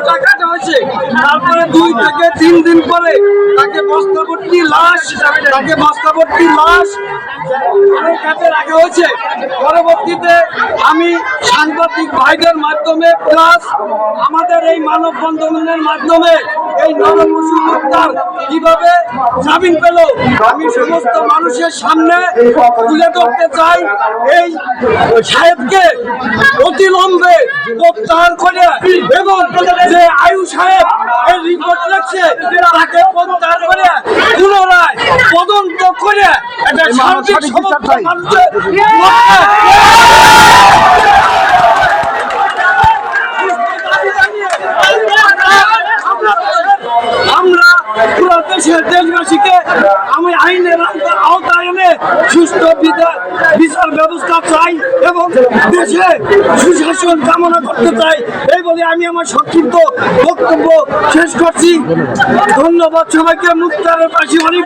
টাকাটা হয়েছে, তারপরে 2 থেকে 3 দিন পরে তাকে বস্তাভর্তি লাশ কাছে রাখা হয়েছে। পরবর্তীতে আমি সাংবাদিক ভাইদের মাধ্যমে প্লাস আমাদের এই মানববন্ধনের মাধ্যমে এই নরপশু হত্যার কিভাবে জামিন পেল আমি সমস্ত মানুষের সামনে তুলে ধরতে চাই। এই সাহেবকে অতিলম্বে প্রত্যাহার করে এবং যে আয়ু সাহেব এই রিপোর্ট লিখছে তাকে প্রত্যাহার করে পুনরায় তদন্ত করে একটা সার্বিক সমস্ত মানুষের আমরা পুরো দেশবাসীকে আমি আইনের আওতায় এনে সুস্থ বিচার ব্যবস্থা চাই এবং দেশে সুশাসন কামনা করতে চাই। এই বলে আমি আমার সংক্ষিপ্ত বক্তব্য শেষ করছি। ধন্যবাদ সবাইকে। মুক্তারের পাশে অনেক